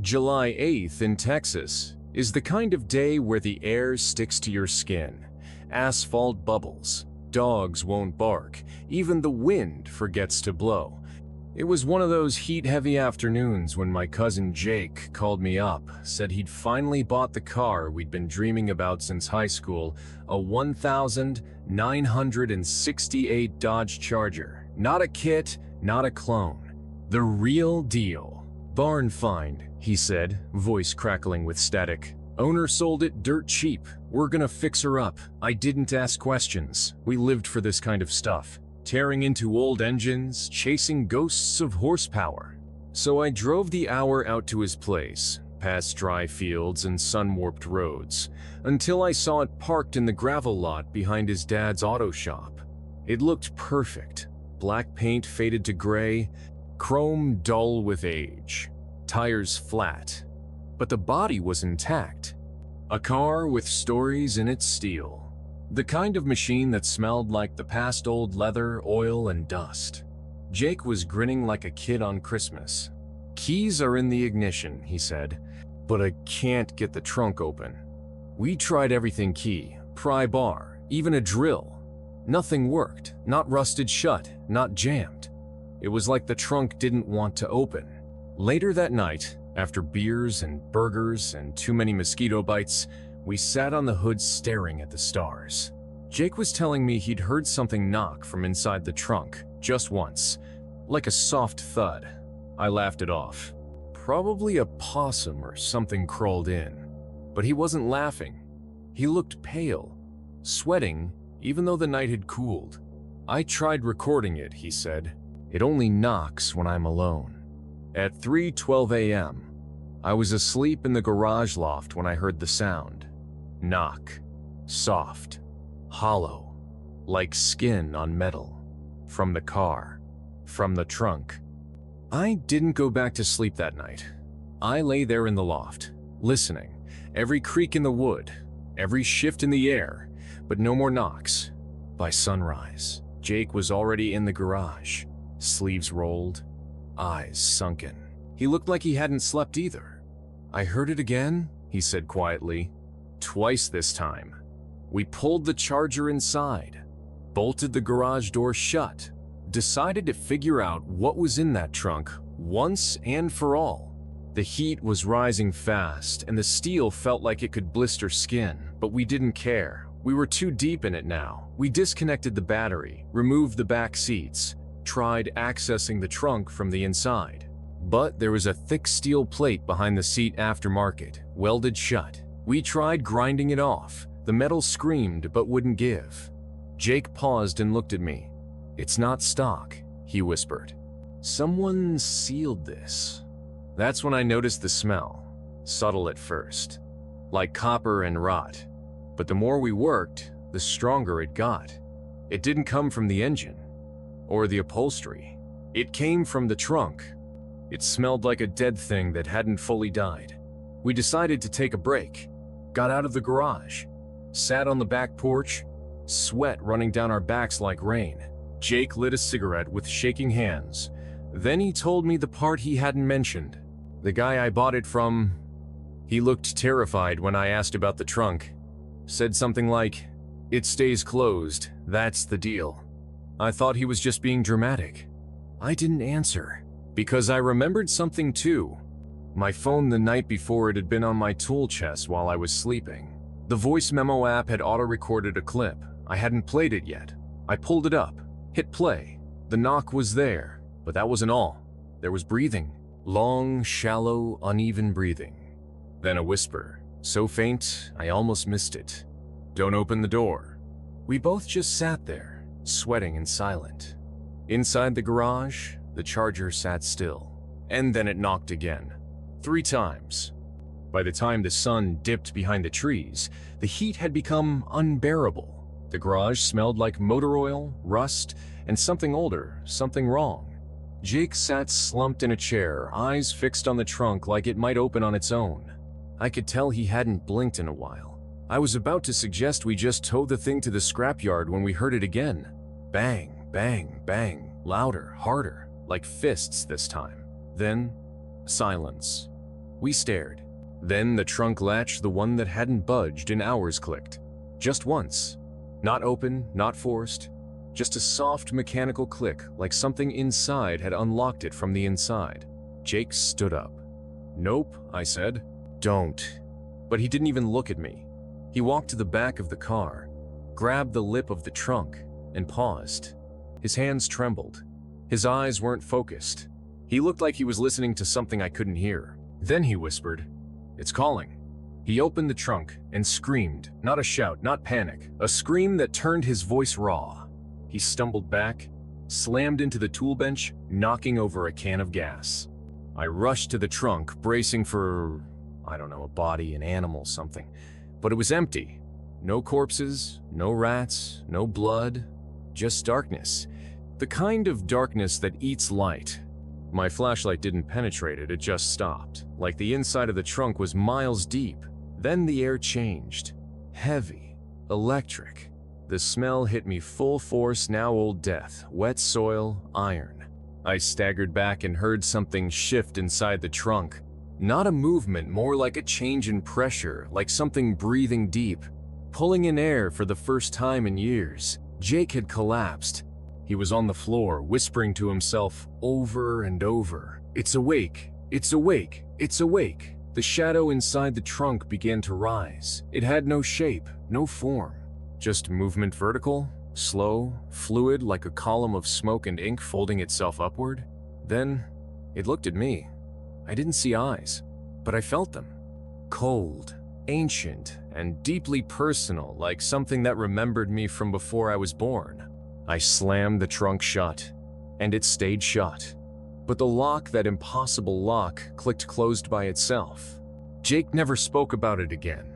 July 8th in Texas is the kind of day where the air sticks to your skin. Asphalt bubbles, dogs won't bark, even the wind forgets to blow. It was one of those heat-heavy afternoons when my cousin Jake called me up, said he'd finally bought the car we'd been dreaming about since high school, a 1968 Dodge Charger. Not a kit, not a clone. The real deal. Barn find, he said, voice crackling with static. Owner sold it dirt cheap. We're gonna fix her up. I didn't ask questions. We lived for this kind of stuff. Tearing into old engines, chasing ghosts of horsepower. So I drove the hour out to his place, past dry fields and sun-warped roads, until I saw it parked in the gravel lot behind his dad's auto shop. It looked perfect. Black paint faded to gray, chrome dull with age, tires flat, but the body was intact. A car with stories in its steel. The kind of machine that smelled like the past old leather, oil, and dust. Jake was grinning like a kid on Christmas. Keys are in the ignition, he said, but I can't get the trunk open. We tried everything key, pry bar, even a drill. Nothing worked, not rusted shut, not jammed. It was like the trunk didn't want to open. Later that night, after beers and burgers and too many mosquito bites, we sat on the hood staring at the stars. Jake was telling me he'd heard something knock from inside the trunk, just once, like a soft thud. I laughed it off. Probably a possum or something crawled in. But he wasn't laughing. He looked pale, sweating, even though the night had cooled. I tried recording it, he said. It only knocks when I'm alone. At 3:12 a.m., I was asleep in the garage loft when I heard the sound. Knock. Soft. Hollow. Like skin on metal. From the car. From the trunk. I didn't go back to sleep that night. I lay there in the loft, listening. Every creak in the wood. Every shift in the air. But no more knocks. By sunrise, Jake was already in the garage. Sleeves rolled. Eyes sunken. He looked like he hadn't slept either. I heard it again, he said quietly. Twice this time. We pulled the Charger inside, bolted the garage door shut, decided to figure out what was in that trunk once and for all. The heat was rising fast and the steel felt like it could blister skin, but we didn't care. We were too deep in it now. We disconnected the battery, removed the back seats, tried accessing the trunk from the inside. But there was a thick steel plate behind the seat aftermarket, welded shut. We tried grinding it off. The metal screamed but wouldn't give. Jake paused and looked at me. It's not stock, he whispered. Someone sealed this. That's when I noticed the smell, subtle at first, like copper and rot. But the more we worked, the stronger it got. It didn't come from the engine or the upholstery. It came from the trunk. It smelled like a dead thing that hadn't fully died. We decided to take a break, got out of the garage, sat on the back porch, sweat running down our backs like rain. Jake lit a cigarette with shaking hands. Then he told me the part he hadn't mentioned. The guy I bought it from, he looked terrified when I asked about the trunk. Said something like, "It stays closed, that's the deal." I thought he was just being dramatic. I didn't answer, because I remembered something too. My phone the night before it had been on my tool chest while I was sleeping. The voice memo app had auto-recorded a clip. I hadn't played it yet. I pulled it up, hit play. The knock was there, but that wasn't all. There was breathing. Long, shallow, uneven breathing. Then a whisper, so faint I almost missed it. "Don't open the door." We both just sat there, sweating and silent. Inside the garage, the Charger sat still. And then it knocked again. 3 times. By the time the sun dipped behind the trees, the heat had become unbearable. The garage smelled like motor oil, rust, and something older, something wrong. Jake sat slumped in a chair, eyes fixed on the trunk like it might open on its own. I could tell he hadn't blinked in a while. I was about to suggest we just tow the thing to the scrapyard when we heard it again. Bang, bang, bang, louder, harder, like fists this time. Then, silence. We stared. Then the trunk latch, the one that hadn't budged in hours, clicked. Just once. Not open, not forced. Just a soft mechanical click, like something inside had unlocked it from the inside. Jake stood up. "Nope," I said. "Don't." But he didn't even look at me. He walked to the back of the car, grabbed the lip of the trunk, and paused. His hands trembled. His eyes weren't focused. He looked like he was listening to something I couldn't hear. Then he whispered, "It's calling." He opened the trunk and screamed, not a shout, not panic, a scream that turned his voice raw. He stumbled back, slammed into the tool bench, knocking over a can of gas. I rushed to the trunk, bracing for, I don't know, a body, an animal, something. But it was empty. No corpses, no rats, no blood, just darkness. The kind of darkness that eats light. My flashlight didn't penetrate it, it just stopped, like the inside of the trunk was miles deep. Then the air changed. Heavy, electric. The smell hit me full force, now Old Death, wet soil, iron. I staggered back and heard something shift inside the trunk. Not a movement, more like a change in pressure, like something breathing deep, pulling in air for the first time in years. Jake had collapsed. He was on the floor, whispering to himself over and over, "It's awake, it's awake, it's awake." The shadow inside the trunk began to rise. It had no shape, no form, just movement vertical, slow, fluid like a column of smoke and ink folding itself upward. Then it looked at me. I didn't see eyes, but I felt them. Cold, ancient, and deeply personal, like something that remembered me from before I was born. I slammed the trunk shut, and it stayed shut. But the lock, that impossible lock, clicked closed by itself. Jake never spoke about it again.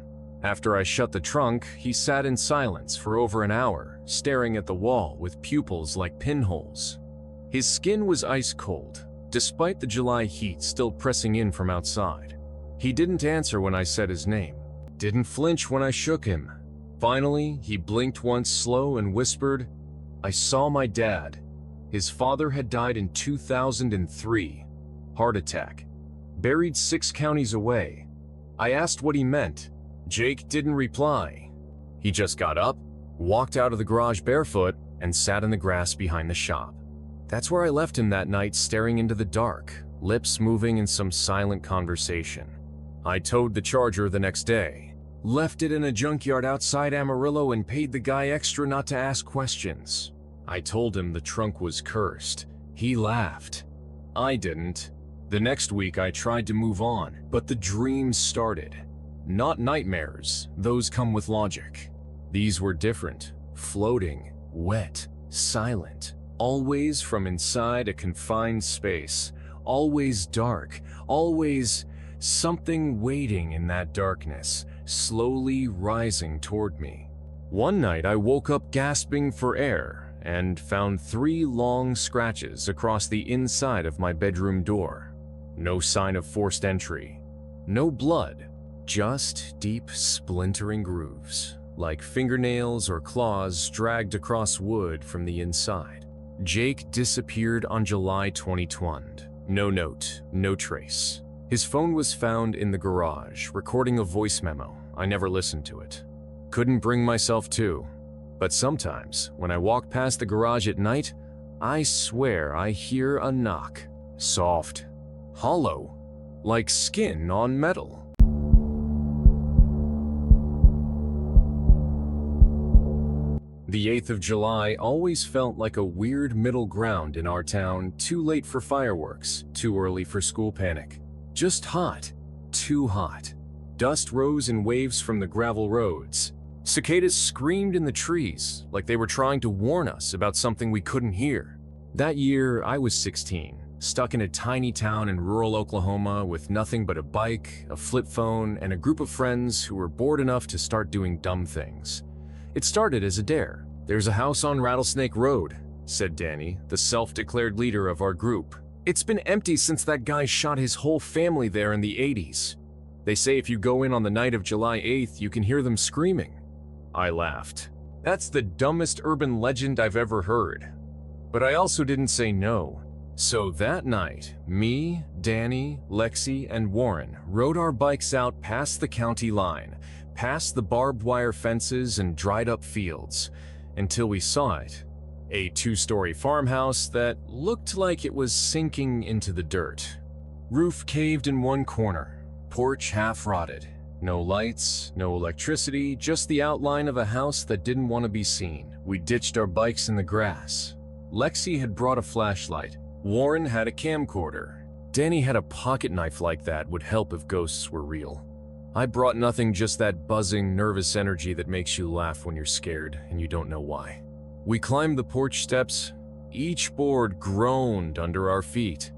After I shut the trunk, he sat in silence for over an hour, staring at the wall with pupils like pinholes. His skin was ice cold, despite the July heat still pressing in from outside. He didn't answer when I said his name, didn't flinch when I shook him. Finally, he blinked once slow and whispered, "I saw my dad. His father had died in 2003. Heart attack. Buried 6 counties away." I asked what he meant. Jake didn't reply. He just got up, walked out of the garage barefoot, and sat in the grass behind the shop. That's where I left him that night, staring into the dark, lips moving in some silent conversation. I towed the Charger the next day, left it in a junkyard outside Amarillo, and paid the guy extra not to ask questions. I told him the trunk was cursed. He laughed. I didn't. The next week I tried to move on, but the dreams started. Not nightmares, those come with logic. These were different, floating, wet, silent, always from inside a confined space, always dark, always something waiting in that darkness, slowly rising toward me. One night I woke up gasping for air and found 3 long scratches across the inside of my bedroom door. No sign of forced entry. No blood. Just deep, splintering grooves, like fingernails or claws dragged across wood from the inside. Jake disappeared on July 2020. No note, no trace. His phone was found in the garage, recording a voice memo. I never listened to it. Couldn't bring myself to. But sometimes, when I walk past the garage at night, I swear I hear a knock. Soft, hollow, like skin on metal. The 8th of July always felt like a weird middle ground in our town, too late for fireworks, too early for school panic. Just hot, too hot. Dust rose in waves from the gravel roads. Cicadas screamed in the trees, like they were trying to warn us about something we couldn't hear. That year, I was 16, stuck in a tiny town in rural Oklahoma with nothing but a bike, a flip phone, and a group of friends who were bored enough to start doing dumb things. It started as a dare. "There's a house on Rattlesnake Road," said Danny, the self-declared leader of our group. "It's been empty since that guy shot his whole family there in the 80s. They say if you go in on the night of July 8th, you can hear them screaming." I laughed. That's the dumbest urban legend I've ever heard. But I also didn't say no. So that night, me, Danny, Lexi, and Warren rode our bikes out past the county line, past the barbed wire fences and dried up fields, until we saw it. A two-story farmhouse that looked like it was sinking into the dirt. Roof caved in one corner, porch half rotted. No lights, no electricity, just the outline of a house that didn't want to be seen. We ditched our bikes in the grass. Lexi had brought a flashlight. Warren had a camcorder. Danny had a pocket knife like that would help if ghosts were real. I brought nothing, just that buzzing, nervous energy that makes you laugh when you're scared and you don't know why. We climbed the porch steps. Each board groaned under our feet.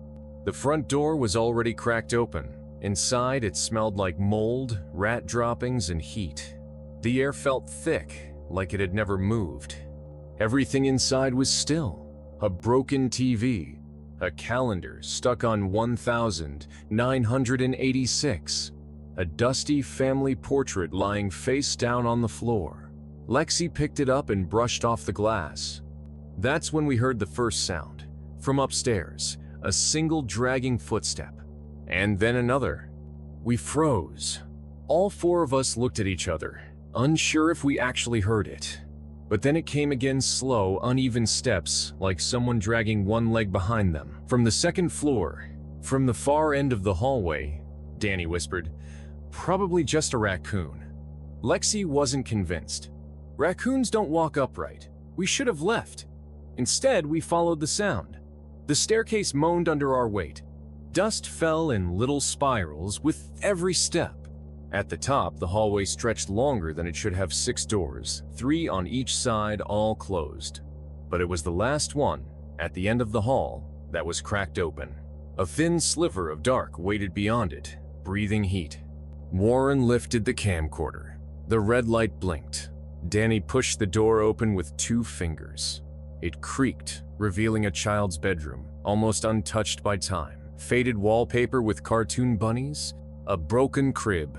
The front door was already cracked open. Inside, it smelled like mold, rat droppings, and heat. The air felt thick, like it had never moved. Everything inside was still. A broken TV, a calendar stuck on 1986, a dusty family portrait lying face down on the floor. Lexi picked it up and brushed off the glass. That's when we heard the first sound. From upstairs, a single dragging footstep. And then another. We froze. All four of us looked at each other, unsure if we actually heard it. But then it came again, slow, uneven steps, like someone dragging one leg behind them. From the second floor, from the far end of the hallway, Danny whispered, "Probably just a raccoon." Lexi wasn't convinced. Raccoons don't walk upright. We should have left. Instead, we followed the sound. The staircase moaned under our weight. Dust fell in little spirals with every step. At the top, the hallway stretched longer than it should have, 6 doors, 3 on each side, all closed. But it was the last one, at the end of the hall, that was cracked open. A thin sliver of dark waited beyond it, breathing heat. Warren lifted the camcorder. The red light blinked. Danny pushed the door open with 2 fingers. It creaked, revealing a child's bedroom, almost untouched by time. Faded wallpaper with cartoon bunnies, a broken crib,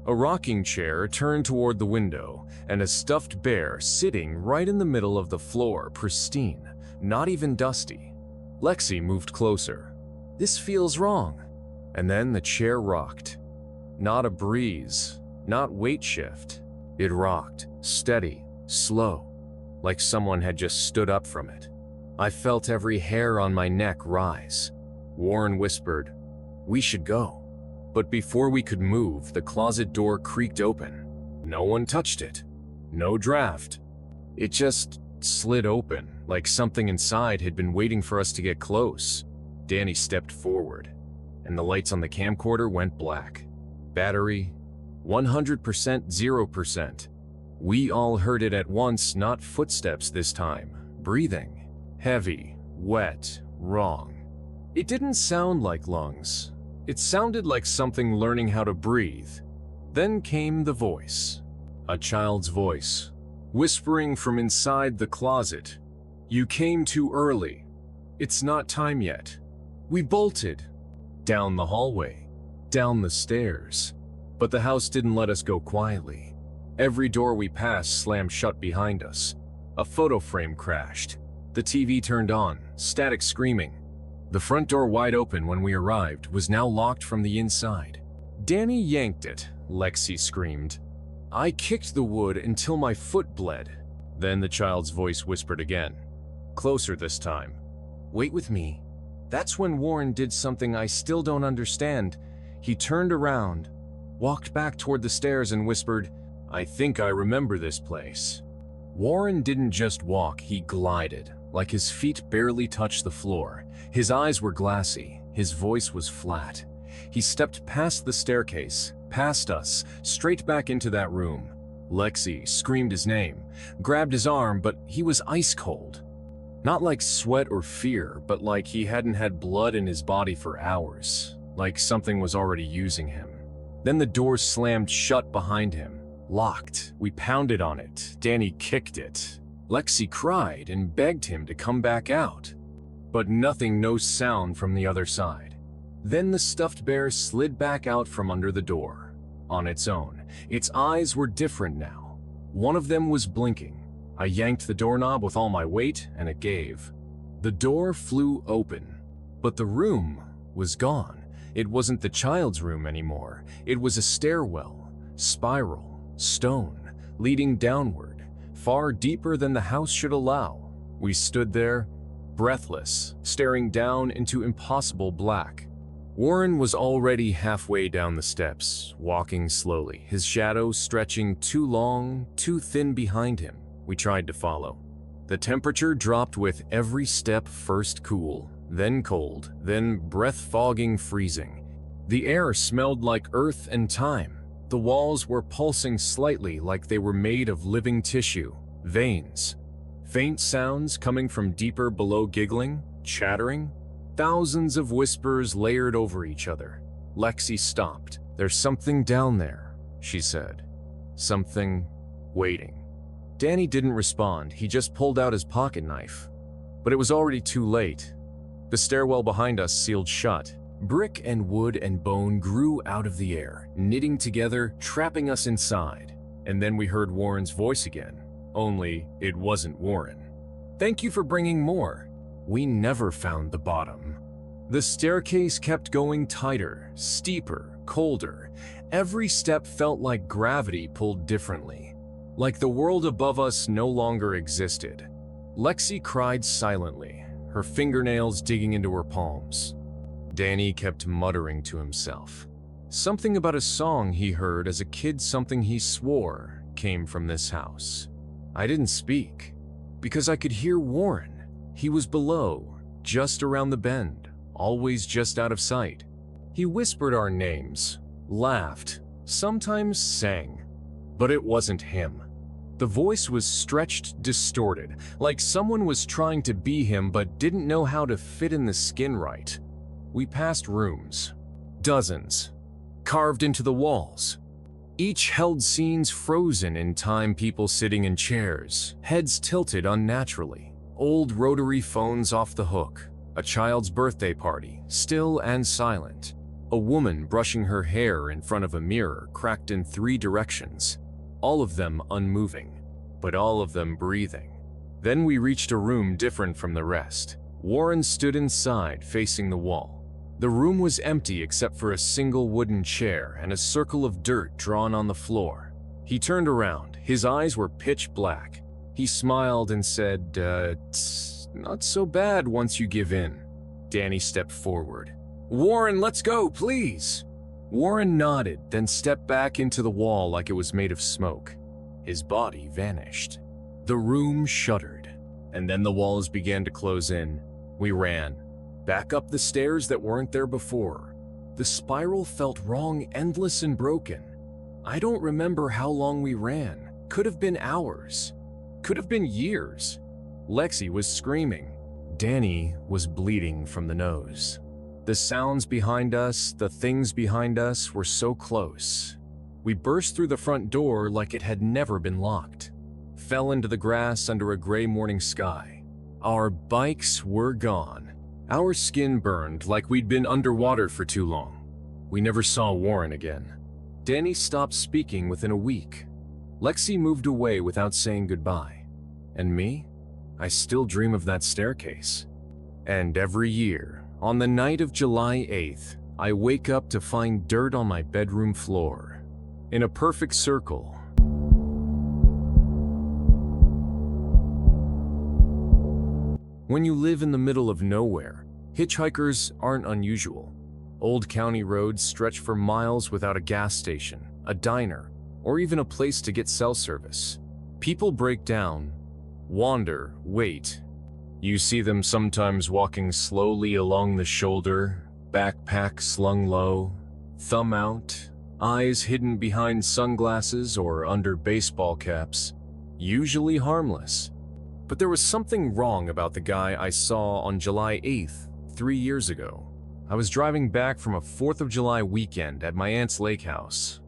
a rocking chair turned toward the window, and a stuffed bear sitting right in the middle of the floor, pristine, not even dusty. Lexi moved closer. "This feels wrong." And then the chair rocked. Not a breeze, not weight shift. It rocked, steady, slow, like someone had just stood up from it. I felt every hair on my neck rise. Warren whispered, "We should go." But before we could move, the closet door creaked open. No one touched it. No draft. It just slid open, like something inside had been waiting for us to get close. Danny stepped forward, and the lights on the camcorder went black. Battery, 100%, 0%. We all heard it at once, not footsteps this time. Breathing. Heavy, wet, wrong. It didn't sound like lungs. It sounded like something learning how to breathe. Then came the voice. A child's voice, whispering from inside the closet. "You came too early. It's not time yet." We bolted. Down the hallway. Down the stairs. But the house didn't let us go quietly. Every door we passed slammed shut behind us. A photo frame crashed. The TV turned on, static screaming. The front door, wide open when we arrived, was now locked from the inside. Danny yanked it, Lexi screamed. I kicked the wood until my foot bled. Then the child's voice whispered again. Closer this time. "Wait with me." That's when Warren did something I still don't understand. He turned around, walked back toward the stairs and whispered, "I think I remember this place." Warren didn't just walk, he glided, like his feet barely touched the floor. His eyes were glassy, his voice was flat. He stepped past the staircase, past us, straight back into that room. Lexi screamed his name, grabbed his arm, but he was ice cold. Not like sweat or fear, but like he hadn't had blood in his body for hours, like something was already using him. Then the door slammed shut behind him. Locked. We pounded on it. Danny kicked it. Lexi cried and begged him to come back out. But nothing, no sound from the other side. Then the stuffed bear slid back out from under the door. On its own. Its eyes were different now. One of them was blinking. I yanked the doorknob with all my weight, and it gave. The door flew open. But the room was gone. It wasn't the child's room anymore. It was a stairwell, spiral, stone, leading downward, far deeper than the house should allow. We stood there, breathless, staring down into impossible black. Warren was already halfway down the steps, walking slowly, his shadow stretching too long, too thin behind him. We tried to follow. The temperature dropped with every step, first cool, then cold, then breath-fogging freezing. The air smelled like earth and time. The walls were pulsing slightly like they were made of living tissue, veins. Faint sounds coming from deeper below, giggling, chattering. Thousands of whispers layered over each other. Lexi stopped. "There's something down there," she said. "Something waiting." Danny didn't respond. He just pulled out his pocket knife. But it was already too late. The stairwell behind us sealed shut. Brick and wood and bone grew out of the air, knitting together, trapping us inside. And then we heard Warren's voice again. Only it wasn't Warren. "Thank you for bringing more." We never found the bottom. The staircase kept going tighter, steeper, colder. Every step felt like gravity pulled differently, like the world above us no longer existed. Lexi cried silently, her fingernails digging into her palms. Danny kept muttering to himself. Something about a song he heard as a kid, something he swore came from this house. I didn't speak, because I could hear Warren. He was below, just around the bend, always just out of sight. He whispered our names, laughed, sometimes sang, but it wasn't him. The voice was stretched, distorted, like someone was trying to be him but didn't know how to fit in the skin right. We passed rooms, dozens, carved into the walls. Each held scenes frozen in time, people sitting in chairs, heads tilted unnaturally. Old rotary phones off the hook, a child's birthday party, still and silent. A woman brushing her hair in front of a mirror cracked in 3 directions, all of them unmoving, but all of them breathing. Then we reached a room different from the rest. Warren stood inside, facing the wall. The room was empty except for a single wooden chair and a circle of dirt drawn on the floor. He turned around, his eyes were pitch black. He smiled and said, "It's not so bad once you give in." Danny stepped forward. "Warren, let's go, please." Warren nodded, then stepped back into the wall like it was made of smoke. His body vanished. The room shuddered, and then the walls began to close in. We ran, back up the stairs that weren't there before. The spiral felt wrong, endless and broken. I don't remember how long we ran. Could have been hours. Could have been years. Lexi was screaming. Danny was bleeding from the nose. The sounds behind us, the things behind us were so close. We burst through the front door like it had never been locked. Fell into the grass under a gray morning sky. Our bikes were gone. Our skin burned like we'd been underwater for too long. We never saw Warren again. Danny stopped speaking within a week. Lexi moved away without saying goodbye. And me? I still dream of that staircase. And every year, on the night of July 8th, I wake up to find dirt on my bedroom floor. In a perfect circle. When you live in the middle of nowhere, hitchhikers aren't unusual. Old county roads stretch for miles without a gas station, a diner, or even a place to get cell service. People break down, wander, wait. You see them sometimes walking slowly along the shoulder, backpack slung low, thumb out, eyes hidden behind sunglasses or under baseball caps, usually harmless. But there was something wrong about the guy I saw on July 8th, 3 years ago. I was driving back from a 4th of July weekend at my aunt's lake house.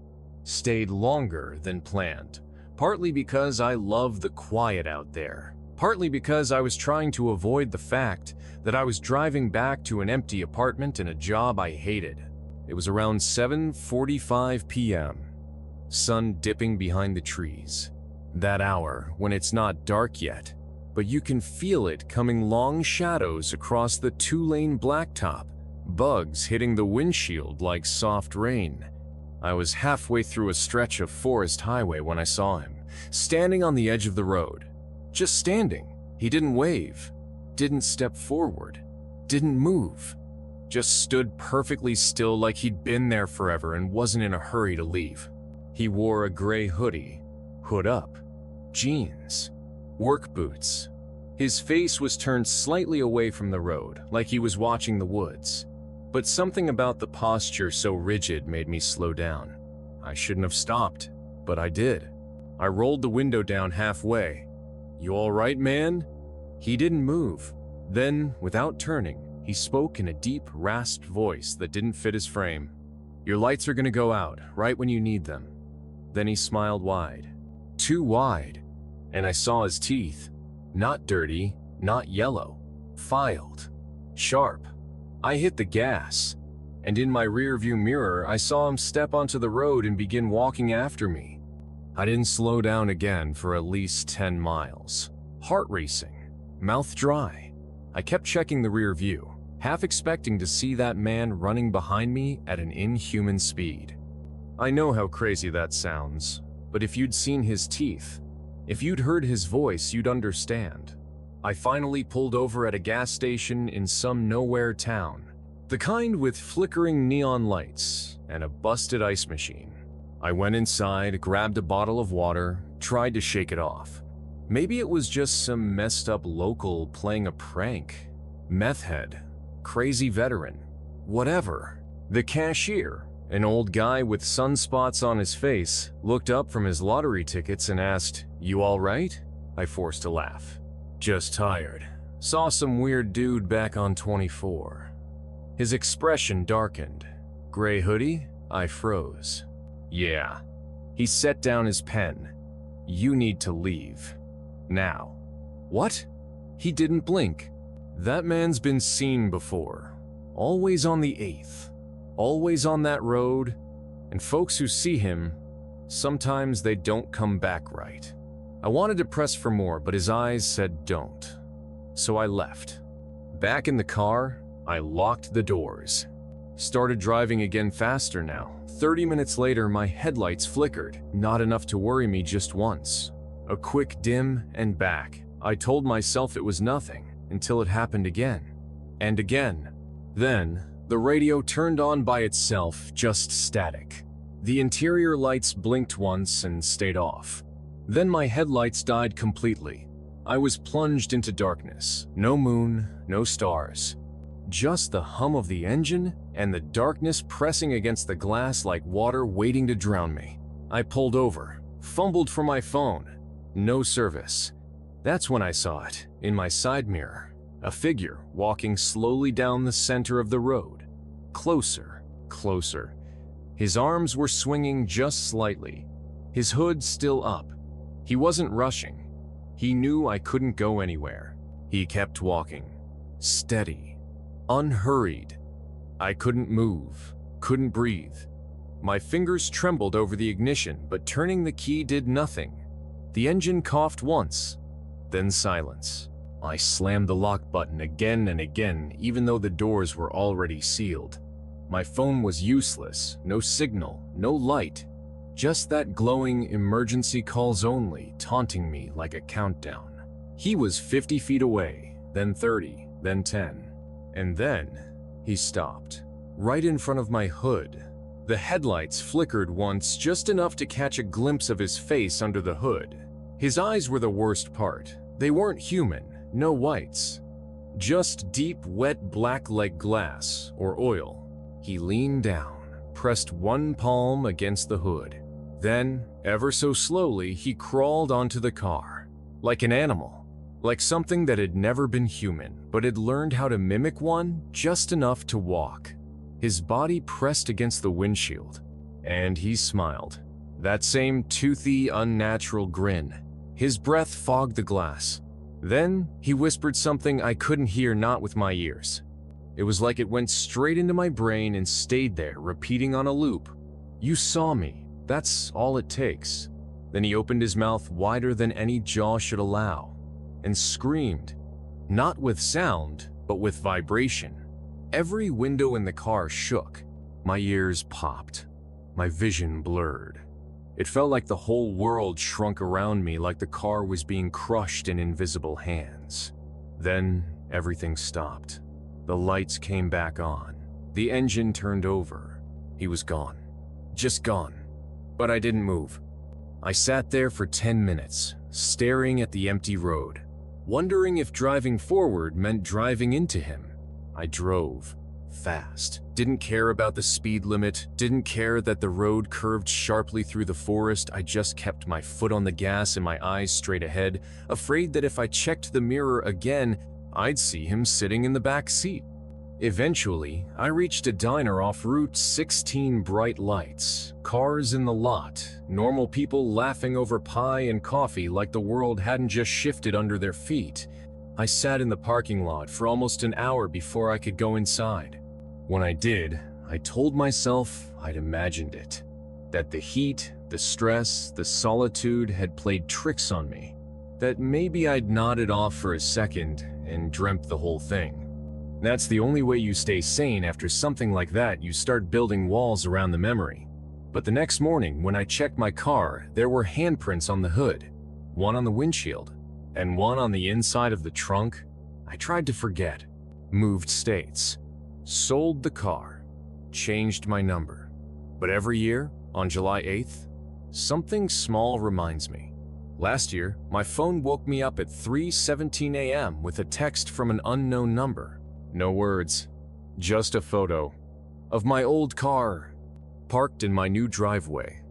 Stayed longer than planned, partly because I love the quiet out there, partly because I was trying to avoid the fact that I was driving back to an empty apartment and a job I hated. It was around 7:45 p.m., sun dipping behind the trees. That hour, when it's not dark yet, but you can feel it coming long shadows across the two-lane blacktop, bugs hitting the windshield like soft rain. I was halfway through a stretch of forest highway when I saw him, standing on the edge of the road. Just standing. He didn't wave, didn't step forward, didn't move. Just stood perfectly still like he'd been there forever and wasn't in a hurry to leave. He wore a gray hoodie, hood up, jeans, work boots. His face was turned slightly away from the road, like he was watching the woods. But something about the posture so rigid made me slow down. I shouldn't have stopped, but I did. I rolled the window down halfway. "You all right, man?" He didn't move. Then, without turning, he spoke in a deep, rasped voice that didn't fit his frame. "Your lights are gonna go out, right when you need them." Then he smiled wide. Too wide. And I saw his teeth. Not dirty, not yellow. Filed. Sharp. I hit the gas. And in my rearview mirror, I saw him step onto the road and begin walking after me. I didn't slow down again for at least 10 miles. Heart racing. Mouth dry. I kept checking the rear view, half expecting to see that man running behind me at an inhuman speed. I know how crazy that sounds, but if you'd seen his teeth, if you'd heard his voice, you'd understand. I finally pulled over at a gas station in some nowhere town, the kind with flickering neon lights and a busted ice machine. I went inside, grabbed a bottle of water, tried to shake it off. Maybe it was just some messed up local playing a prank. Meth head, crazy veteran, whatever. The cashier, an old guy with sunspots on his face, looked up from his lottery tickets and asked, "You all right?" I forced a laugh. "Just tired. Saw some weird dude back on 24. His expression darkened. "Gray hoodie?" I froze. "Yeah." He set down his pen. "You need to leave. Now." "What?" He didn't blink. That man's been seen before. Always on the 8th. Always on that road. And folks who see him, sometimes they don't come back right. I wanted to press for more, but his eyes said don't. So I left. Back in the car, I locked the doors. Started driving again faster now. 30 minutes later, my headlights flickered. Not enough to worry me just once. A quick dim and back. I told myself it was nothing until it happened again. And again. Then, the radio turned on by itself, just static. The interior lights blinked once and stayed off. Then my headlights died completely. I was plunged into darkness. No moon, no stars. Just the hum of the engine and the darkness pressing against the glass like water waiting to drown me. I pulled over, fumbled for my phone. No service. That's when I saw it, in my side mirror. A figure walking slowly down the center of the road. Closer, closer. His arms were swinging just slightly. His hood still up. He wasn't rushing. He knew I couldn't go anywhere. He kept walking. Steady. Unhurried. I couldn't move. Couldn't breathe. My fingers trembled over the ignition, but turning the key did nothing. The engine coughed once. Then silence. I slammed the lock button again and again, even though the doors were already sealed. My phone was useless. No signal. No light. Just that glowing emergency calls only, taunting me like a countdown. He was 50 feet away, then 30, then 10. And then, he stopped. Right in front of my hood. The headlights flickered once, just enough to catch a glimpse of his face under the hood. His eyes were the worst part. They weren't human, no whites. Just deep, wet black like glass or oil. He leaned down, pressed one palm against the hood. Then, ever so slowly, he crawled onto the car. Like an animal. Like something that had never been human, but had learned how to mimic one just enough to walk. His body pressed against the windshield. And he smiled. That same toothy, unnatural grin. His breath fogged the glass. Then, he whispered something I couldn't hear, not with my ears. It was like it went straight into my brain and stayed there, repeating on a loop. "You saw me. That's all it takes." Then he opened his mouth wider than any jaw should allow. and screamed, not with sound, but with vibration. Every window in the car shook. My ears popped. My vision blurred. It felt like the whole world shrunk around me, like the car was being crushed in invisible hands. Then everything stopped. The lights came back on. The engine turned over. He was gone. Just gone. But I didn't move. I sat there for 10 minutes, staring at the empty road, wondering if driving forward meant driving into him. I drove fast. Didn't care about the speed limit, didn't care that the road curved sharply through the forest. I just kept my foot on the gas and my eyes straight ahead, afraid that if I checked the mirror again, I'd see him sitting in the back seat. Eventually, I reached a diner off Route 16, bright lights, cars in the lot, normal people laughing over pie and coffee like the world hadn't just shifted under their feet. I sat in the parking lot for almost an hour before I could go inside. When I did, I told myself I'd imagined it, that the heat, the stress, the solitude had played tricks on me, that maybe I'd nodded off for a second and dreamt the whole thing. That's the only way you stay sane after something like that. You start building walls around the memory. But the next morning, when I checked my car, there were handprints on the hood, one on the windshield, and one on the inside of the trunk. I tried to forget, moved states, sold the car, changed my number. But every year, on July 8th, something small reminds me. Last year, my phone woke me up at 3:17 a.m. with a text from an unknown number. No words, just a photo of my old car parked in my new driveway.